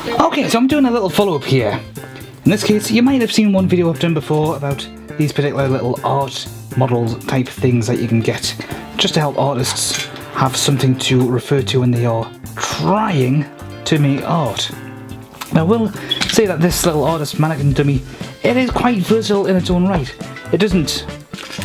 Okay, so I'm doing a little follow-up here. In this case, you might have seen one video I've done before about these particular little art model type things that you can get just to help artists have something to refer to when they are trying to make art. Now, we'll say that this little artist mannequin dummy, it is quite versatile in its own right. It doesn't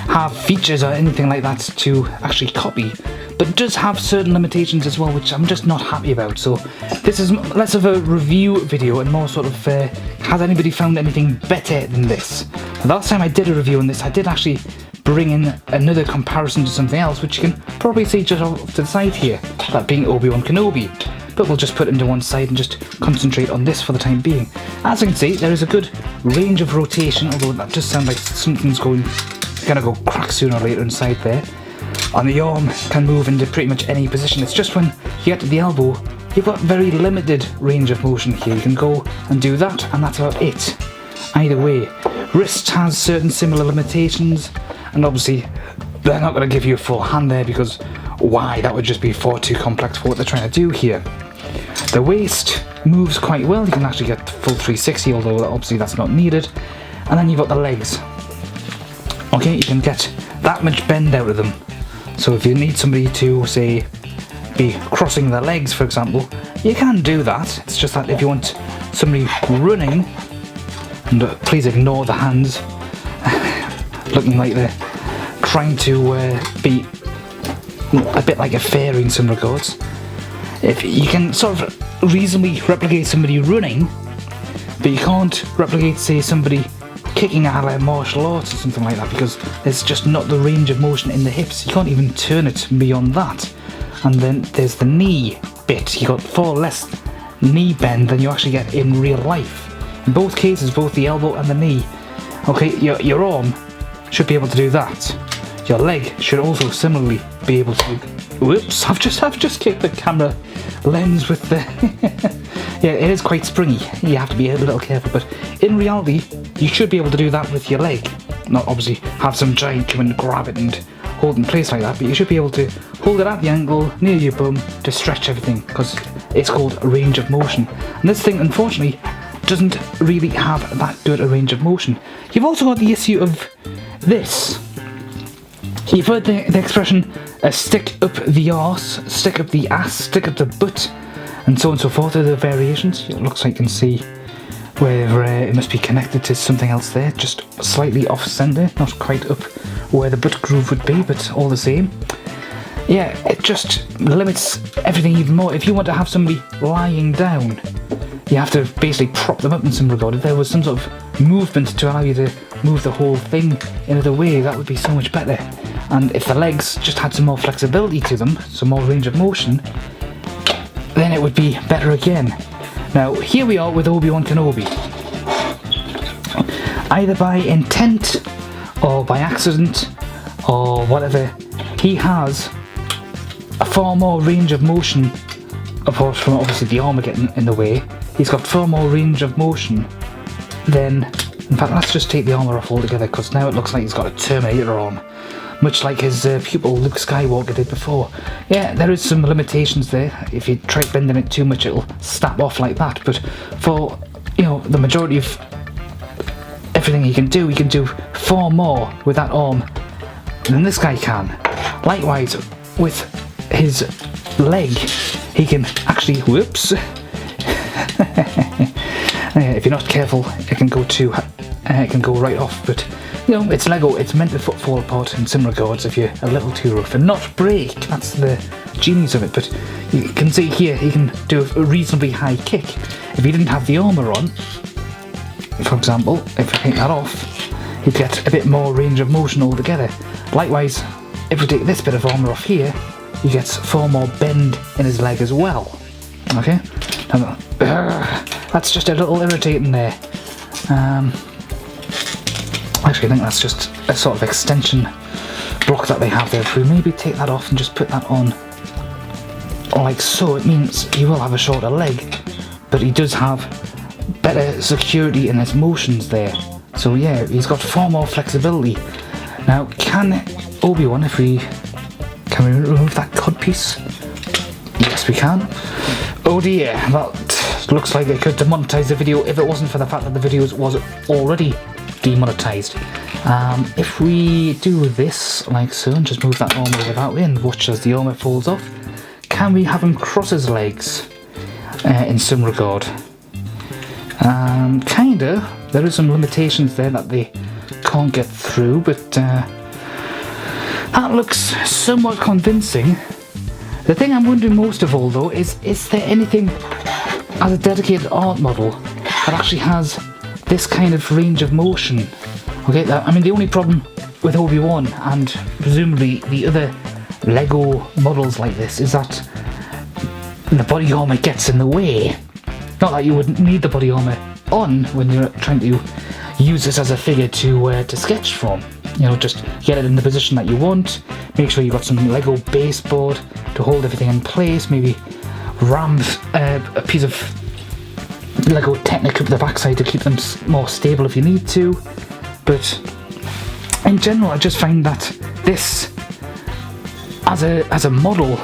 have features or anything like that to actually copy, but it does have certain limitations as well, which I'm just not happy about. So this is less of a review video and more sort of, has anybody found anything better than this? The last time I did a review on this, I did actually bring in another comparison to something else, which you can probably see just off to the side here, that being Obi-Wan Kenobi. But we'll just put it into one side and just concentrate on this for the time being. As you can see, there is a good range of rotation, although that does sound like something's gonna go crack sooner or later inside there. And the arm can move into pretty much any position. It's just when you get to the elbow, you've got very limited range of motion here. You can go and do that, and that's about it. Either way, wrist has certain similar limitations, and obviously they're not going to give you a full hand there because why? That would just be far too complex for what they're trying to do here. The waist moves quite well. You can actually get full 360, although obviously that's not needed. And then you've got the legs. Okay, you can get that much bend out of them. So if you need somebody to, say, be crossing their legs, for example, you can do that. It's just that if you want somebody running, and please ignore the hands, looking like they're trying to be a bit like a fairy in some regards. If you can sort of reasonably replicate somebody running, but you can't replicate, say, somebody kicking out like martial arts or something like that, because there's just not the range of motion in the hips. You can't even turn it beyond that. And then there's the knee bit. You got far less knee bend than you actually get in real life. In both cases, both the elbow and the knee. Okay, your arm should be able to do that. Your leg should also similarly be able to. Whoops! I've just kicked the camera lens with the. Yeah, it is quite springy. You have to be a little careful, but in reality, you should be able to do that with your leg. Not obviously have some giant come and grab it and hold in place like that, but you should be able to hold it at the angle near your bum to stretch everything, because it's called range of motion. And this thing, unfortunately, doesn't really have that good a range of motion. You've also got the issue of this. You've heard the expression, stick up the arse, stick up the ass, stick up the butt, and so on and so forth. Are the variations. It looks like you can see where it must be connected to something else there, just slightly off centre, not quite up where the butt groove would be, but all the same. Yeah, it just limits everything even more. If you want to have somebody lying down, you have to basically prop them up in some regard. If there was some sort of movement to allow you to move the whole thing in another way, that would be so much better. And if the legs just had some more flexibility to them, some more range of motion, then it would be better again. Now, here we are with Obi-Wan Kenobi. Either by intent, or by accident, or whatever, he has a far more range of motion, apart from obviously the armour getting in the way. He's got far more range of motion than... In fact, let's just take the armour off altogether, because now it looks like he's got a Terminator arm, much like his pupil Luke Skywalker did before. Yeah, there is some limitations there. If you try bending it too much, it'll snap off like that. But for, you know, the majority of everything he can do far more with that arm than this guy can. Likewise, with his leg, he can actually, whoops, if you're not careful, it can go right off. But you know, it's Lego, it's meant to fall apart in some regards if you're a little too rough, and not break. That's the genius of it. But you can see here, he can do a reasonably high kick. If he didn't have the armour on, for example, if I take that off, he'd get a bit more range of motion altogether. Likewise, if we take this bit of armour off here, he gets far more bend in his leg as well. Okay? Now, that's just a little irritating there. Actually, I think that's just a sort of extension block that they have there. If we maybe take that off and just put that on like so, it means he will have a shorter leg, but he does have better security in his motions there. So yeah, he's got far more flexibility. Now, can Obi-Wan, can we remove that codpiece? Yes, we can. Oh dear, that looks like they could demonetize the video if it wasn't for the fact that the video was already demonetized. If we do this like so and just move that arm over that way and watch as the armor falls off, can we have him cross his legs in some regard? Kinda. There is some limitations there that they can't get through, but that looks somewhat convincing. The thing I'm wondering most of all though is there anything as a dedicated art model that actually has this kind of range of motion? Okay, I mean the only problem with Obi-Wan and presumably the other Lego models like this is that the body armor gets in the way. Not that you wouldn't need the body armor on when you're trying to use this as a figure to sketch from. You know, just get it in the position that you want, make sure you've got some Lego baseboard to hold everything in place, maybe ram a piece of Lego Technic up the backside to keep them more stable if you need to. But in general, I just find that this, as a model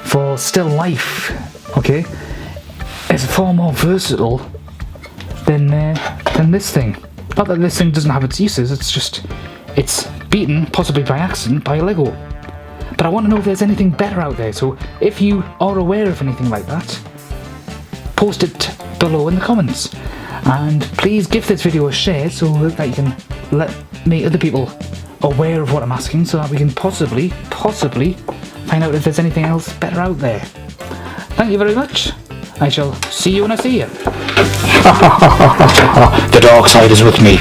for still life, okay, is far more versatile than this thing. Not that this thing doesn't have its uses, it's beaten, possibly by accident, by Lego. But I want to know if there's anything better out there, so if you are aware of anything like that, post it below in the comments. And please give this video a share so that you can make other people aware of what I'm asking, so that we can possibly find out if there's anything else better out there. Thank you very much. I shall see you when I see you. The dark side is with me.